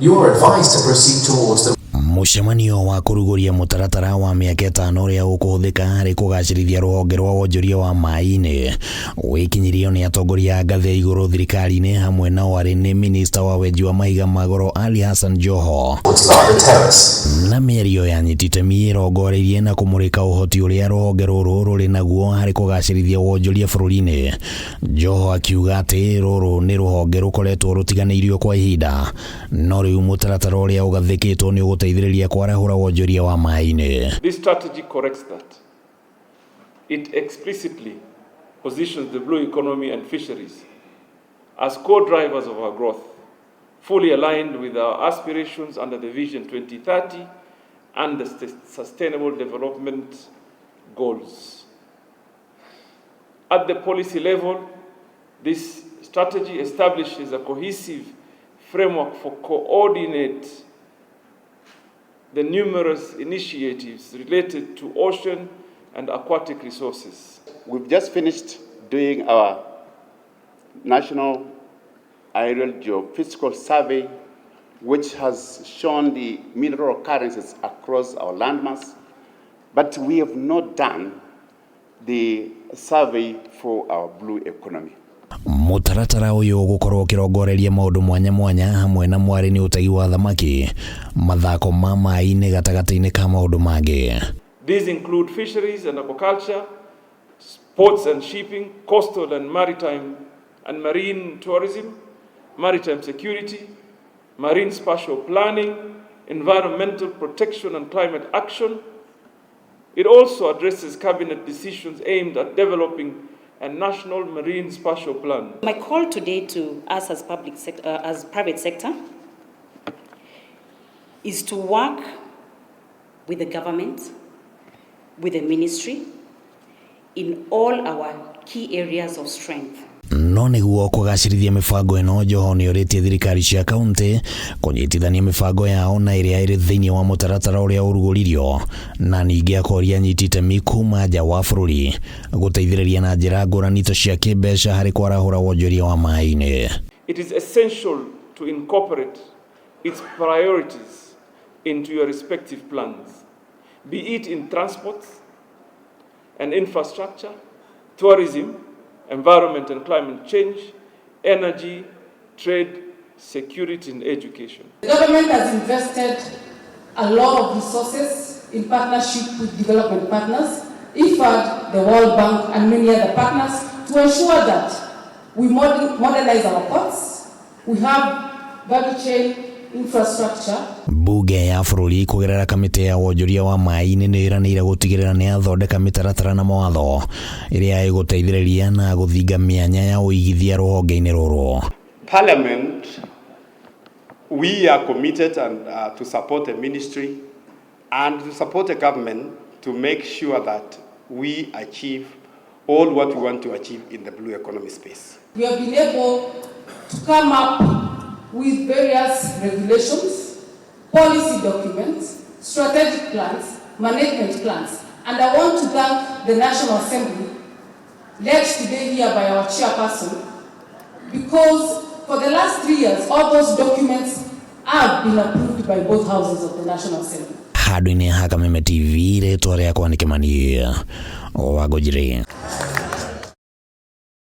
You are advised to proceed towards the Mucemanio wa kuruguria mutaratara wa miaka 5 uria ukuhuthika hari kugacirithia ruhonge rwa wonjoria wa maai-ini wikinyirio ni atongoria ngathi ya iguru thirikari-ini hamwe na wari ni Minista wa wenji wa mahiga magoro HASSAN Joho na mĩario yanyitĩte mirongoreirie na kumurika uhoti uria ruhonge ruru ruri naguo hari kugacirithia wonjoria bururi-ini. Joho akiuga ati ruru ni ruhonge rukoretwo rutiganĩirio kwa ihinda no riu mutaratara uria ugathikitwo ni uguteithĩrĩria KWARAHURA wonjoria wa maai-ini. This strategy corrects that. It explicitly positions the blue economy and fisheries as co-drivers of our growth, fully aligned with our aspirations under the Vision 2030 and the Sustainable Development Goals. At the policy level, this strategy establishes a cohesive framework for coordinate the numerous initiatives related to ocean and aquatic resources. We've just finished doing our National Aerial Geophysical Survey, which has shown the mineral occurrences across our landmass, but we have not done the survey for our blue economy. Mutaratara uyu gukorwo kirongoreria maundu mwanya mwanya hamwe na mwari ni utegi wa thamaki mathako ma maai-ini gatagati-ini ka maundu mangi. These include fisheries and aquaculture, ports and shipping, coastal and maritime and marine tourism, maritime security, marine spatial planning, environmental protection and climate action. It also addresses cabinet decisions aimed at developing a national marine spatial plan. My call today to us as private sector is to work with the government, with the ministry in all our key areas of strength. No niguo kugacirithia mibango ino, Joho ni uritie thirikari cia kaunti kunyitithania mibango yao na iria iri thiini wa mutaratara uria uruguririo na ningi akoria nyitite mikuma nja wa bururi guteithĩrĩria na njira ngũrani ta cia kĩmbeca hari KWARAHURA wonjoria wa maai-ini. It is essential to incorporate its priorities into your respective plans, be it in transport and infrastructure, tourism, environment and climate change, energy, trade, security and education. The government has invested a lot of resources in partnership with development partners, IFAD, the World Bank and many other partners to ensure that we modernize our ports, we have value chain infrastructure. Bunge ya bururi kugerera kamiti ya wonjoria wa maai-ini ni iranĩire gutigĩrĩra ni athondeka mitaratara na mawatho iria iguteithĩrĩria na guthinga mianya ya uigithia ruhonge-ini ruru. Parliament, we are committed to support the ministry and to support the government to make sure that we achieve all what we want to achieve in the blue economy space. We have been able to come up with various regulations, policy documents, strategic plans, management plans. And I want to thank the National Assembly, led today here by our chairperson, because for the last 3 years, all those documents have been approved by both houses of the National Assembly. Handũ-inĩ ha Kameme TV, rĩtwa rĩakwa nĩ Kĩmani WAGIRIIRE.